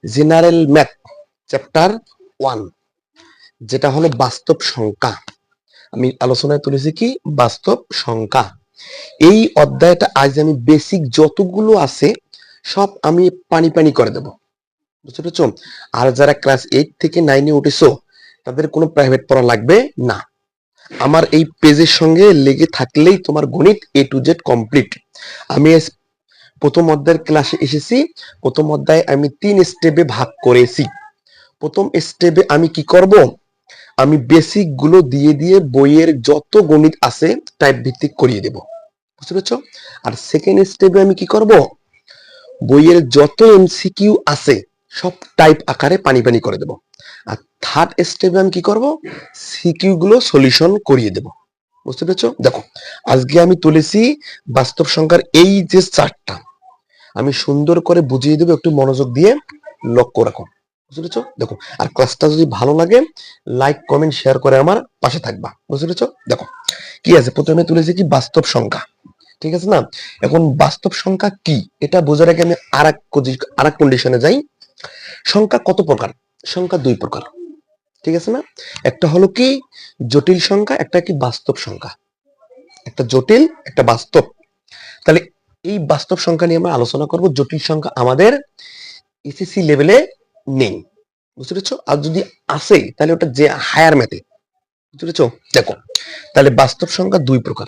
General math chapter 1, যেটা হলো বাস্তব সংখ্যা। আমি আলোচনায় তুলেছি কি বাস্তব সংখ্যা। এই অধ্যায়টা আজ আমি বেসিক যতগুলো আছে সব আমি পানি পানি করে দেব, বুঝতে পেরেছো? আর যারা ক্লাস 8 থেকে 9-এ উঠেছো তাদের কোনো প্রাইভেট পড়া লাগবে না। আমার এই পেজের সঙ্গে লেগে থাকলেই তোমার গণিত A to Z কমপ্লিট। আমি প্রথম অধ্যায়ের ক্লাসে এসেছি। প্রথম অধ্যায়ে আমি 3 স্টেপে ভাগ করেছি। প্রথম স্টেপে আমি কি করব, আমি বেসিক গুলো দিয়ে দিয়ে বইয়ের যত গণিত আছে টাইপ ভিত্তিক করিয়ে দেব, বুঝতে পেরেছো? আর সেকেন্ড স্টেপে আমি কি করব, বইয়ের যত এমসিকিউ আছে সব টাইপ আকারে পানি পানি করে দেব। আর থার্ড স্টেপে আমি কি করব, সিকিউ গুলো সলিউশন করিয়ে দেব, বুঝতে পেরেছো? দেখো আজকে আমি তুলেছি বাস্তব সংখ্যার এই যে চার্টটা, আমি সুন্দর করে বুঝিয়ে দেবো, একটু মনোযোগ দিয়ে লক্ষ্য রাখো, বুঝতে পেরেছো? দেখো, আর ক্লাসটা যদি ভালো লাগে লাইক কমেন্ট শেয়ার করে আমার পাশে থাকবা, বুঝতে পেরেছো? দেখো কি আছে, প্রথমে তুলেছি কি বাস্তব সংখ্যা, ঠিক আছে না? এখন বাস্তব সংখ্যা কি এটা বোঝার আগে আমি আরেক কন্ডিশনে যাই। সংখ্যা কত প্রকার? সংখ্যা 2 প্রকার, ঠিক আছে না? একটা হলো কি জটিল সংখ্যা, একটা কি বাস্তব সংখ্যা। একটা জটিল, একটা বাস্তব। তাহলে এই বাস্তব সংখ্যা নিয়ে আমরা আলোচনা করব। জটিল সংখ্যা আমাদের এসএসসি লেভেলে নেই, বুঝতে পেরেছো? আর যদি আসে তাহলে ওটা যে হায়ার ম্যাথে, বুঝতে পেরেছো? দেখো তাহলে বাস্তব সংখ্যা 2 প্রকার,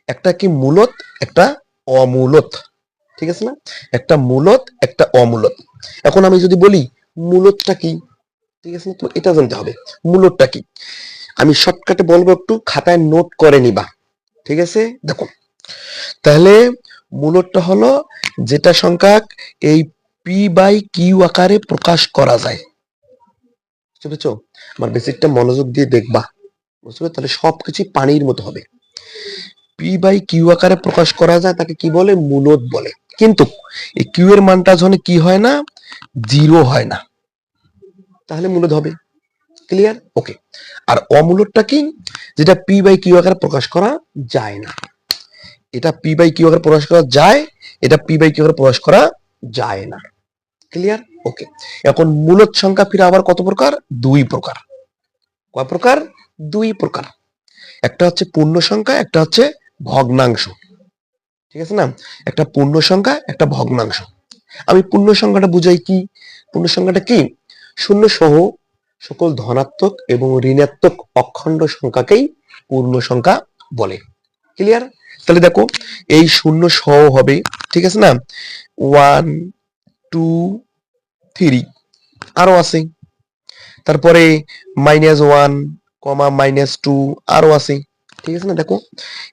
একটা কি মূলত, একটা অমূলত, ঠিক আছে না? একটা মূলত, একটা অমূলত। এখন আমি যদি বলি মূলতটা কি, ঠিক আছে না, তো এটা জানতে হবে মূলতটা কি। আমি শর্টকাটে বলবো, একটু খাতায় নোট করে নিবা, ঠিক আছে? দেখো তাহলে মূলতটা হলো যেটা সংখ্যা এই পি বাই কিউ আকারে প্রকাশ করা যায়, বুঝতে পেরেছো? আমার বেসিকটা মনোযোগ দিয়ে দেখবা, বুঝতে পেরেছো? তাহলে সবকিছু পানির মতো হবে। পি বাই কিউ আকারে প্রকাশ করা যায় তাকে কি বলে, মূলত বলে। কিন্তু এই কিউ এর মানটা যখন কি হয় না, 0 হয় না, তাহলে মূলত হবে। ক্লিয়ার? ওকে। আর অমূলতটা কি, যেটা পি বাই কিউ আকারে প্রকাশ করা যায় না। এটা পি বাই কিউ আকারে প্রকাশ করা যায়, এটা পি বাই কিউ আকারে প্রকাশ করা যায় না। ক্লিয়ার? ওকে। এখন মূলত সংখ্যা ফিরে আবার কত প্রকার? 2 প্রকার। কয় প্রকার? 2 প্রকার। একটা হচ্ছে পূর্ণ সংখ্যা, একটা হচ্ছে ভগ্নাংশ, ঠিক আছে না? একটা পূর্ণ সংখ্যা, একটা ভগ্নাংশ। আমি পূর্ণ সংখ্যাটা বুঝাই কি, পূর্ণ সংখ্যাটা কি, শূন্য সহ সকল ধনাত্মক এবং ঋণাত্মক অখণ্ড সংখ্যাকেই পূর্ণ সংখ্যা বলে। ক্লিয়ার? তাহলে দেখো এই শূন্য সহ হবে, ঠিক আছে না, 1 2 3 আরো আছে, তারপরে -1, -2 আরো আছে, ঠিক আছে না? দেখো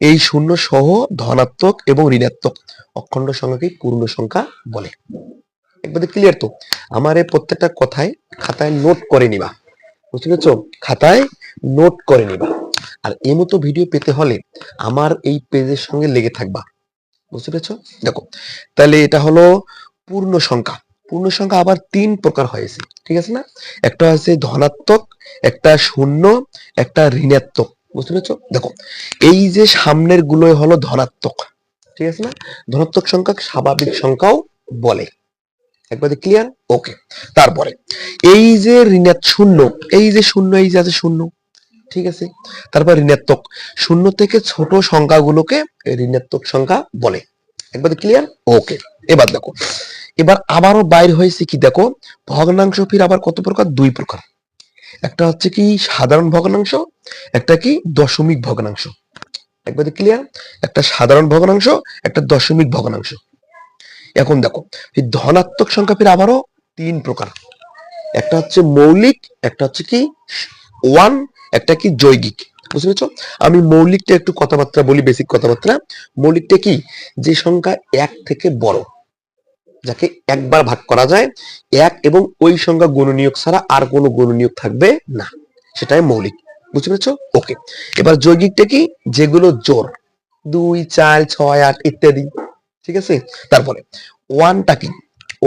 এই শূন্য সহ ধনাত্মক এবং ঋণাত্মক অখণ্ড সংখ্যাকে পূর্ণ সংখ্যা বলে। একবারে ক্লিয়ার তো? আমার এই প্রত্যেকটা কথায় খাতায় নোট করে নিবা, বুঝতে পেরেছো? খাতায় নোট করে নিবা। আর এই মতো ভিডিও পেতে হলে আমার এই পেজের সঙ্গে লেগে থাকবা, বুঝতে পেরেছো? দেখো তাহলে এটা হলো পূর্ণ সংখ্যা। পূর্ণ সংখ্যা আবার 3 প্রকার হয়েছে, ঠিক আছে না? একটা হচ্ছে ধনাত্মক, একটা শূন্য, একটা ঋণাত্মক, বুঝতে পেরেছো? দেখো এই যে সামনের গুলোই হলো ধনাত্মক, ঠিক আছে না? ধনাত্মক সংখ্যা স্বাভাবিক সংখ্যাও বলে। একবারে ক্লিয়ার? ওকে। তারপরে এই যে শূন্য, এই যে শূন্য, এই যে আছে শূন্য, ঠিক আছে? তারপর ঋণাত্মক, শূন্য থেকে ছোট সংখ্যাগুলোকে ঋণাত্মক সংখ্যা বলে। একবারে ক্লিয়ার? ওকে। এবার দেখো, এবার আবারও বাইর হয়েছে কি, দেখো ভগ্নাংশ ফির আবার কত প্রকার? 2 প্রকার। একটা হচ্ছে কি সাধারণ ভগ্নাংশ, একটা কি দশমিক ভগ্নাংশ। একবারে ক্লিয়ার? একটা সাধারণ ভগ্নাংশ, একটা দশমিক ভগ্নাংশ। এখন দেখো এই ধনাত্মক সংখ্যা ফির আবারও 3 প্রকার। একটা হচ্ছে মৌলিক, একটা হচ্ছে কি 1, একটা কি যৌগিক, বুঝতে পেরেছো? আমি মৌলিকটা একটু কথাবার্তা বলি, বেসিক কথাবার্তা। মৌলিকটা কি, যে সংখ্যা 1 থেকে বড়, যাকে একবার ভাগ করা যায়, 1 এবং ওই সংখ্যা গুণনীয়ক ছাড়া আর কোনো গুণনীয়ক থাকবে না, সেটাই মৌলিক, বুঝতে পেরেছো? ওকে। এবার যৌগিকটা কি, যেগুলো জোড়, 2 4 6 8 ইত্যাদি, ঠিক আছে? তারপরে 1টা কি,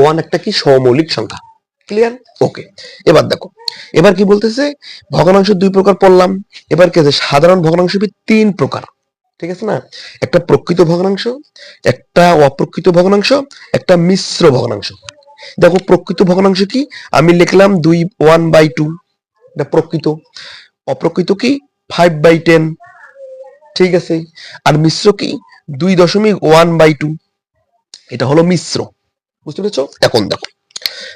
1 একটা কি সমমৌলিক সংখ্যা। ক্লিয়ার? ওকে। এবার দেখো, এবার কি বলতেছে, ভগ্নাংশ 2 প্রকার পড়লাম। এবার কি আছে, সাধারণ ভগ্নাংশ 3 প্রকার, ঠিক আছে না? একটা প্রকৃত ভগ্নাংশ, একটা অপ্রকৃত ভগ্নাংশ, একটা মিশ্র ভগ্নাংশ। দেখো প্রকৃত ভগ্নাংশ কি, আমি লিখলাম 1/2, এটা প্রকৃত। অপ্রকৃত কি 5/10, ঠিক আছে। আর মিশ্র কি 2.1/2, এটা হলো মিশ্র। বুঝতে পেরেছো? এখন দেখো,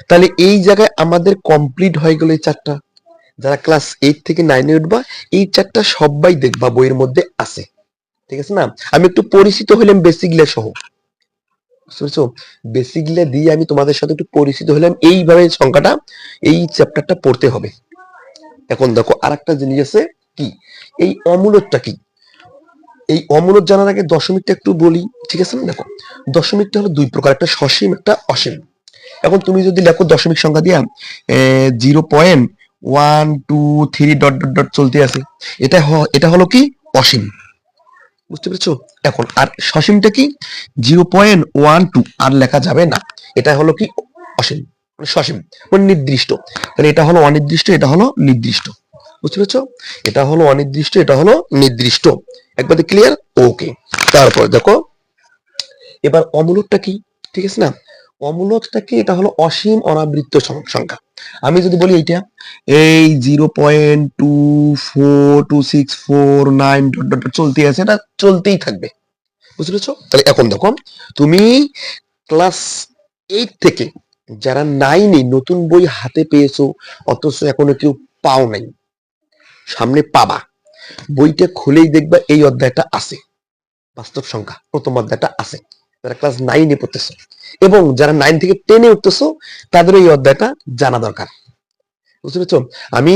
তাহলে এই জায়গায় আমাদের কমপ্লিট হয়ে গেল এই চারটা। যারা ক্লাস 8 থেকে 9-এ উঠবা, এই চারটা সবাই দেখবা বইয়ের মধ্যে আছে, ঠিক আছে না? আমি একটু পরিচিত হইলাম বেসিকগুলা সহ, বুঝতে পেরেছো? বেসিকগুলা দিয়ে আমি তোমাদের সাথে একটু পরিচিত হলাম, এইভাবে সংখ্যাটা, এই চ্যাপ্টারটা পড়তে হবে। এখন দেখো আরেকটা জিনিস আছে কি, এই অমূলকটা কি। এই অমূলক জানার আগে দশমিকটা একটু বলি, ঠিক আছে না? দেখো দশমিকটা হলো দুই প্রকার, একটা সসীম একটা অসীম। এখন তুমি যদি লেখো দশমিক সংখ্যা দিয়া 0.123 ডট ডট ডট চলতে আছে, এটা হলো কি অসীম, বুঝতে পেরেছো? এখন আর সসীমটা কি 0.12 আর লেখা যাবে না, এটা হলো কি অসীম, মানে সসীম, মানে নির্দিষ্ট। তাহলে এটা হলো অনির্দিষ্ট, এটা হলো নির্দিষ্ট, বুঝতে পেরেছো? এটা হলো অনির্দিষ্ট, এটা হলো নির্দিষ্ট, একবারে ক্লিয়ার? ওকে। তারপর দেখো এবার অমূলকটা কি, ঠিক আছে না? অমূলকটা কি, এটা হলো অসীম অনাবৃত্ত সংখ্যা। আমি যদি বলি এইটা এই 0.24264 9 ডট ডট ডট চলতে আছে, এটা চলতেই থাকবে, বুঝতে পেরেছো? তাহলে এখন দেখো, তুমি ক্লাস 8 থেকে যারা 9-এ নতুন বই হাতে পেয়েছো, অথচ এখনো কেউ পাও নাই, সামনে পাবা, বইটা খুলেই দেখবা এই অধ্যায়টা আছে, বাস্তব সংখ্যা প্রথম অধ্যায়টা আছে। যারা ক্লাস 9-এ পড়তেছো এবং যারা 9 থেকে 10-এ উঠতেছো, তাদের এই অধ্যায়টা জানা দরকার, বুঝতে পেরেছো? আমি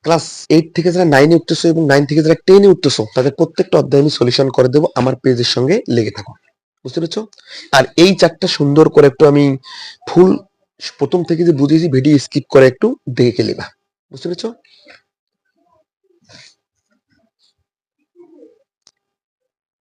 ক্লাস 8 থেকে যারা 9-এ উঠতেছো এবং 9 থেকে যারা 10-এ উঠতেছো, তাদের প্রত্যেকটা অধ্যায় আমি সলিউশন করে দেবো, আমার পেজের সঙ্গে লেগে থাকো, বুঝতে পেরেছো? আর এই চারটা সুন্দর করে একটু আমি ফুল প্রথম থেকে যে বুঝিয়েছি, ভিডিও স্কিপ করে একটু দেখে নেবা, বুঝতে পেরেছো?